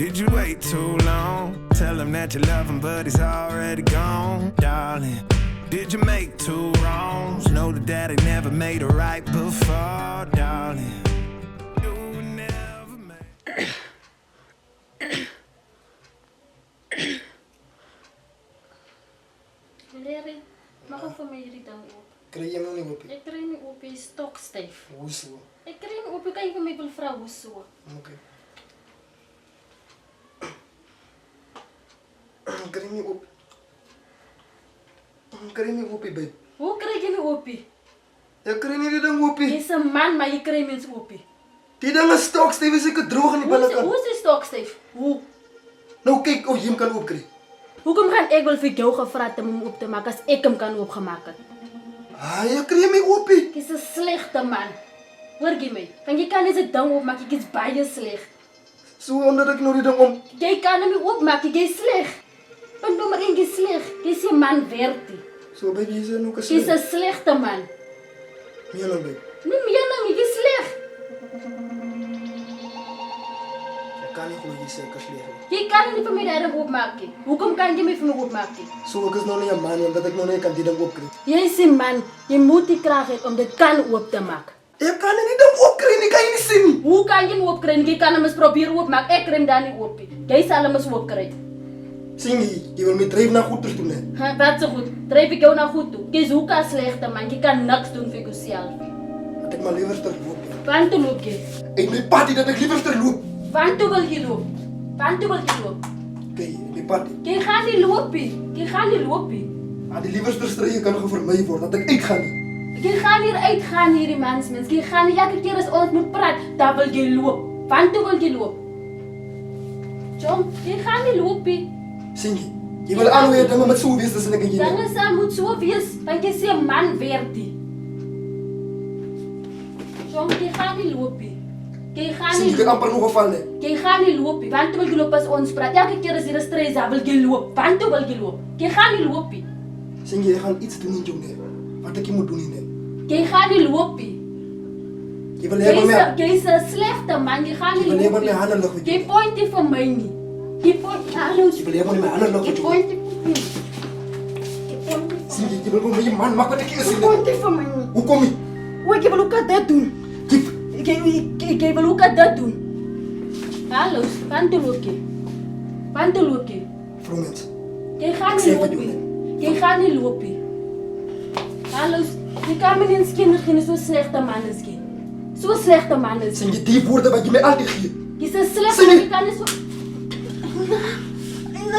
Did you wait too long? Tell him that you love him, but he's already gone, darling. Did you make two wrongs? Know that daddy never made a right before, darling. You never made. Larry, mag ik van mij jullie dan op? Krijg je hem nog niet op? Ik krijg niet op, je is stokstijf. Hoezo? Ik krijg niet op, kan je van mij wel vrouwen zo? Oké. Krijg niet op. Krijg niet op, babe. Hoe krijg je niet op? Ja, krijg niet dan op. Je is een man, maar je krijgt mensen op. Die dan een stokstijf is ik droog in die binnenkant. Hoe is die stokstijf? Hoe? Nou kijk of je hem kan opkrijgen. Hoekom gaan ik wel voor jou gevraagd om hem op te maken als ik hem kan opgemaakt? Ah, je krijgt me op. Ik is een slechte man. Hoor je mij? Van je kan deze ding opmaken, ik is bijna slecht. Zo omdat ik nog niet dan om. Jij kan hem niet opmaken, jij is slecht. Want nummer 1 is slecht. Jij is een man werkt. Zo baby, je zijn ook een Jij is slecht. een slechte man. Meer dan baby. Nee, meer dan je is slecht. Ik kan niet gewoon je zeker slecht. Je kan niet van mij daarom opmaken. Hoekom kan je mij van mij opmaken? Zo ik is nog niet een man, omdat ik nog niet kan die dan opkrijgen. Jij is een man. Je moet die kracht hebben om dit kan op te maken. Je kan het niet dan opkrijgen, ik kan je niet zien. Hoe kan je hem opkrijgen? Je kan hem eens proberen opmaken. Ik krijg hem daar niet op. Jij zal hem eens opkrijgen. Zie je wil me drijven naar goed doen hè. Ha, dat is goed. Drijf ik jou naar goed toe. Je is ook een slechte man. Je kan niks doen voor jezelf. Dat ik maar liever terugloop. Want toe loop je? Ik ben party dat ik liever terugloop. Want toe wil je lopen? Want toe wil je lopen? Oké, ik ben party. Je gaat niet lopen. Je gaat niet lopen. Maar die lieverste strijden kan voor mij worden, dat ik ga niet. Je gaat hier uitgaan hier, mensen. Je gaat niet elke keer als ons moet praten. Dan wil je lopen. Want toe wil je lopen? John, je gaat niet lopen. Zie je wil aanweren dat we met zo wees, dus ik in je Dan is dat moet zo wees, want je is een man werd. John, je gaat niet lopen. Je gaat Zie niet je kan lopen. amper nog vallen. Je gaat niet lopen, want wil je lopen als ons praat. Elke keer als er een strijd is, wil je lopen. Want wil je lopen. Je gaat niet lopen. Zie je gaat iets doen in jou, wat ik je moet doen in hem. Je gaat niet lopen. Je wil hebben met. Je is een slechte man, je gaat niet Je wil hebben met lopen. handen nog met Je je. point het voor mij niet. Je point, hallo. Je wil hebben met handen nog Je met je. point het voor mij. Je point het Zie je wil met je man, maak wat ik je Je zien. point het voor mij niet. Hoe kom je? Hoe ik wil ook dat doen. Ik wil ook dat doen. Hallo, wanneer loop je? Wanneer loop je? Vrouw mens. Je gaat Ik niet zeg wat lopen. Je gaat niet lopen. Hallo, je kan me niet eens kinderen zo'n slechte man is. Zo'n slechte man is. Zie je die woorden wat je mij altijd geeft. Je is een slechte Zie man, je? je kan niet zo...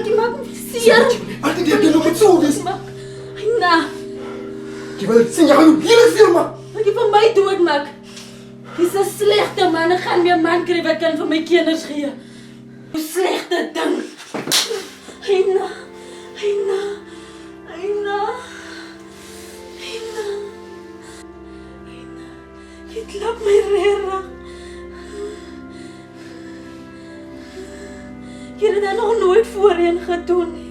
Je maakt me zeer. Altijd die hebt nog met zo wees. Nou, Je wil zien, je gaat je hele firma. wat je van mij doet, Mak. Je is een slechte man, dan gaan we een man krijgen wat kan van mijn kinderen schreeuwen. Een slechte ding. Hina, Hina, Hina, Hina, Hina. Je klapt mij rera. Je hebt dat nog nooit voorheen gedaan.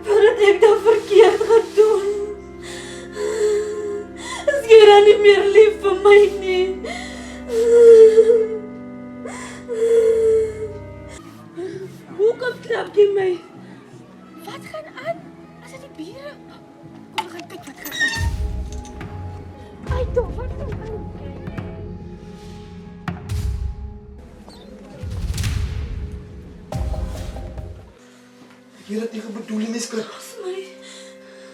Wat heb ik dat verkeerd gedaan? Is jij dan niet meer lief voor mij nie? Hoekom klap je mij? Wat gaan aan? Is dit die bieren? Kom, we gaan kyk wat gaan aan. Ai, toch, wat gaan aan? Hier het tegen bedoeling is, kat. Los mij.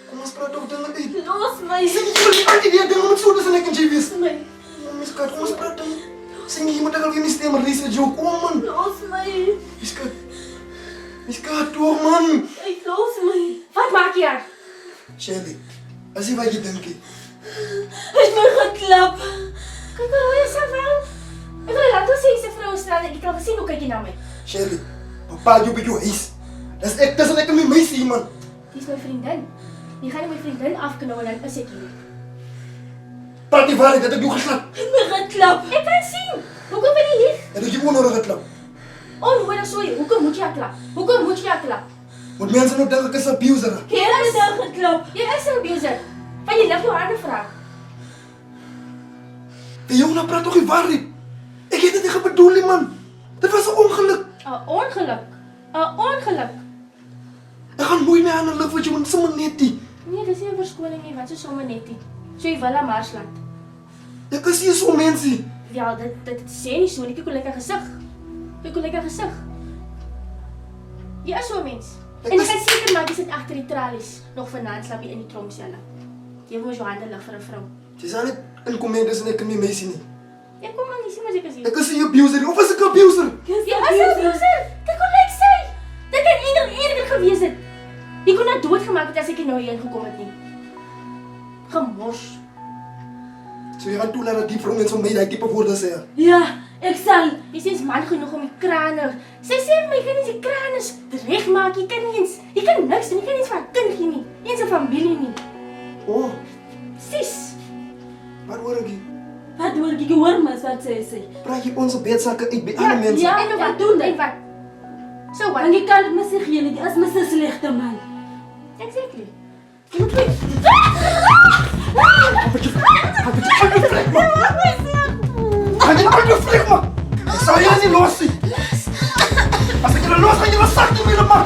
Kom ons praat toch dingen uit. Los mij. Zie je wil niet altijd die dingen met zo, dus ik in je wees. Los mij. Miskat, kom eens praten. Zie je moet alweer niet stemmen, Risa joke. Kom man. Los mij. Miskat, toch man. Hey, los mij. Wat maak je? Shelly, als je wat je denkt. Hij is mij geklap. Kijk maar hoe je zo wel. Ik wil laten zien ze vrouw staan. Ik kan zien hoe kijk je naar mij. Shelly, papa, je bent je huis. Dat is lekker met mij zien, man. Die is mijn vriendin. Die gaat mijn vriendin afknopen en dan is ik hier. Praat die waarheid, dat heb je geslapt. Ik ben geklap. Ik kan zien. Hoe kom je niet hier? En dat je onnodig geklapt. Onnodig, sorry. Hoe moet je klap? Hoe moet je klap? Want mensen ook denken, ik is een abuser. Je is dan geklap. Je is een abuser. Van je legt je harde vraag. Die jongen praat toch geen waarheid? Ik heb het niet bedoeld, man. Dat was een ongeluk. Een ongeluk? Een ongeluk? Ik ga mooi mee aan de lucht, want je moet sommer net die. Nee, dis nie 'n verskoning nie, wat so sommer net nie. So jy wil aan Marsland. Ik zie je zo mensen. Ja, dit sê nie so nie. Kyk hoe lyk haar gesig. Kyk hoe lyk haar gesig. Jy is so 'n mens. Ek En jy is- kan seker maak jy sit agter die tralies nog vanaand slaap jy in die tronkselle. Jy moet jou hande lig vir 'n vrou. Ze zijn niet in comedies en ik kan niet mee zien. Ja, kom aan, jy sien maar ek is hier. Ik zie je abuser. Of was ik een abuser? Jy is 'n abuser. Kyk hoe lyk sy. Dit kan eerder gewees het. Jy kon haar doodgemaak het as ek nie nou hierheen gekom het nie. Gemors. Zo je gaat toelaten dat die vrouw mensen van mij dat type woorden zeggen. Ja, ek sal. Jy sê is man genoeg om die krane. Sy sê vir my jy kan nie die krane regmaak. Jy kan nie eens, jy kan niks doen. Jy kan nie eens vir 'n kind gee nie. Nie eens 'n familie nie. Oh, Sis. wat hoor ik hier? Wat hoor ek hoor mens wat sê? Praat je onze bedzakken uit bij andere mensen? ja. En wat doen dit? En wat? So wat? Want jy kan dit mos nie gee nie. As mens 'n slegte man. Exactly. Jy moet weet. Ga je uit de vlieg, man! Ik zal je niet los zien! Als ik je los ga, je was zacht niet meer, man!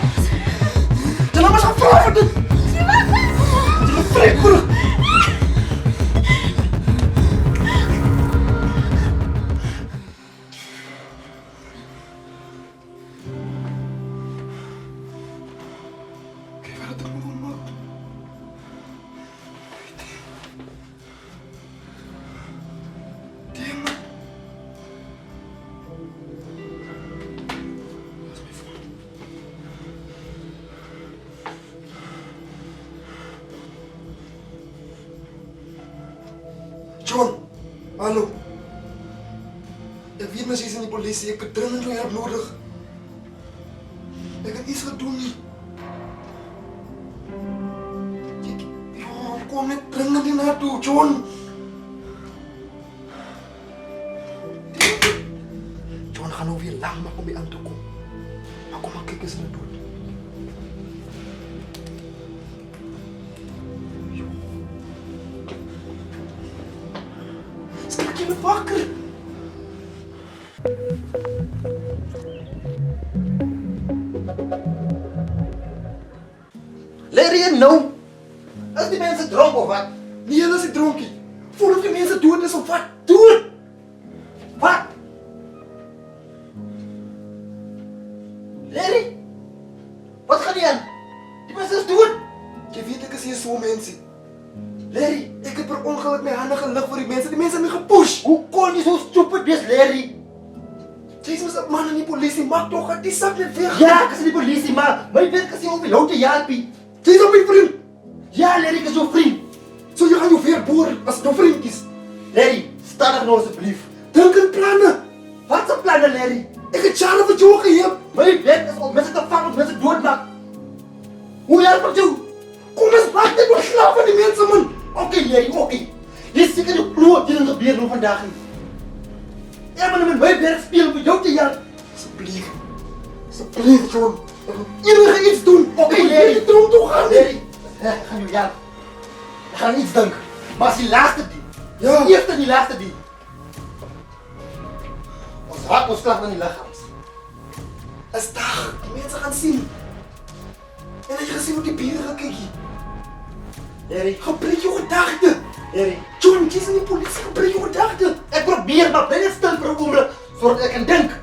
Je laat me zo vragen voor dit! Je vlieg, broer! Kijk waar het er nog maakt. Damn, man. Dat is mijn phone. John, hallo. Ik weet misschien in die politie, ik heb dringend jouw hulp nodig. Ik heb iets gedaan niet. Kom net dringend hier naartoe, John. John, ga nou weer lang maar om je aan te komen. Maar kom maar, kijk eens naar doen. Schrik je me wakker? Leer je nou? Is die mensen dronken of wat? Nee, dat is ik dronken. Voordat je mensen dood is of wat? Dood! Wat? Larry? Wat gaat die aan? Die mensen is dood. Je weet, ik zie zo mensen. Larry, ik heb per ongeluk mijn handen gelucht voor die mensen. Die mensen hebben me gepusht. Hoe kon je zo stupid wees, Larry? Jezus, dat man in die politie, maak toch, gaat die zak net weg. Ja, ik is die politie, maar mijn werk is hier om jou te helpen. Jezus, op mijn vriend. Ja, Larry, ik is jouw vriend. Zo, je gaat je weer boeren als het jouw vriend is. Larry, sta er nou alsjeblieft. Denk aan plannen. Wat zijn plannen, Larry? Ik heb jaren wat jou gegeven. Mijn werk is om mensen te vangen, om mensen dood te maken. Hoe help ik jou? Kom eens, laat dit maar slaap van die mensen, man. Oké, Larry, oké. Je is zeker de kloot die er gebeurt nu vandaag niet. Ja, maar met mijn werk spelen om jou te helpen. Alsjeblieft. Alsjeblieft, John. Iedereen gaat iets doen. Oké, Ik Larry. wil niet dronken toe gaan. Larry, ga nu helpen. We gaan iets denken. Maar als die laatste die. Ja. Die eerste en die laatste die. Ons hart ons klacht aan die lichaams. Dat is dag. Die mensen gaan zien. En als je gezien wordt die bieren gaan kijken. Larry, Gebruik je gedachten. Larry. John, je is in die politie. Gebruik je gedachten. Ik probeer maar ben stil voor een oomlik, zodat ik kan denken.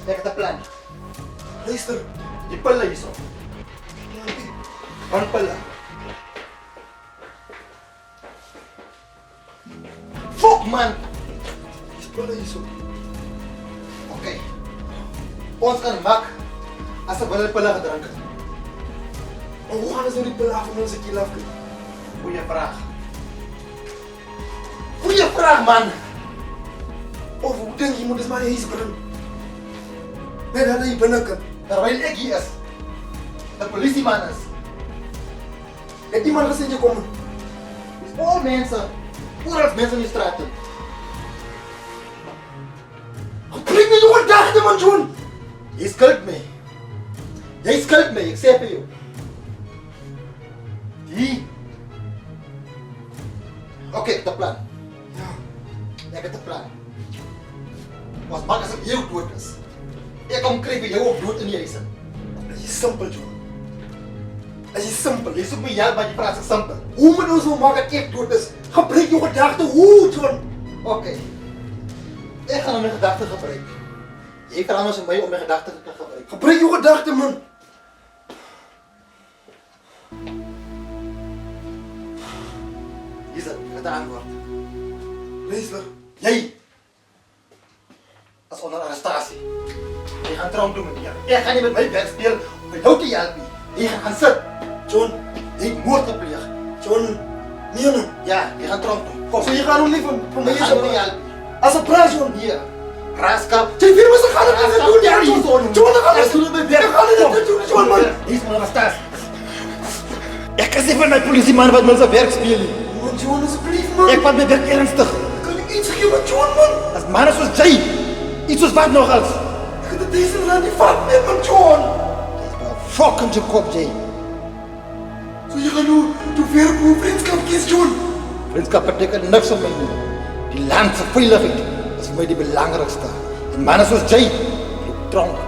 Ik heb een plan. Luister. Die pillen hier zo. Van pillen. Fuck man! Die spullen hier zo. Oké. Ons kan mak als we willen pillen gedronken. Maar hoe gaan ze die pillen af van onze kiel afkrijgen? Goeie vraag. Goeie vraag man! Of hoe denk je, je moet eens maar eens brengen. Nee, dat je binnenkomt. Terwijl ik hier is. De politieman is. Heeft iemand gezien je komen? Is al mensen. Overal mensen in de straten. Gebruik niet je gedachten, man, John. Jij skulpt mij. Jij skulpt mij, ik zeg het je. Die Oké, dat plan. Ja. Ek het 'n plan. Ons maak as ek jou dood is. Ek kom kry vir jou ook dood in die huis. Dit is simpel, John. Dit is simpel. Jy soek my help, maar jy praat so simpel. Hoe moet ons nou maak dat ek dood is? Gebruik jou gedagte. Hoe, John? Oké. Ek gaan my gedagte gebruik. Jy vra ons my om my gedagte te gebruik. Gebruik jou gedagte, man. Hier is dit, ek het 'n antwoord. Luister. Jy as onder arrestasie. Jy gaan tronk toe met my. Ek gaan nie met my werk speel om vir jou te help nie. Jy gaan sit. John, Jy het moord gepleeg. John, nee. Ja, jy gaan tronk toe. Kom. So jy gaan hom nie van my Jy gaan eens nie help. as 'n prys, John. Hier. Raskap. Jy weet mos ek gaan dit nie doen, ja, John. John, ek gaan Ek dit doen doen. my werk. Ek gaan dit nie doen, John, man. Hier is onder arrestasie. Ek kan nie van my polisieman wat mense werk speel nie. Man, John, asseblief, man. Ek vat my werk ernstig. kan nie iets gee met John, man. As manne soos jy, iets soos wat nog als. Ek het dit R1000 nie vat meer, man, John. Fuck in jou kop, Jay. So jy gaan nou weer op vriendskap kies, John. Vriendskap beteken niks om my nie. Die land se veiligheid is vir my die belangrikste. En manne soos jy, loop tronk.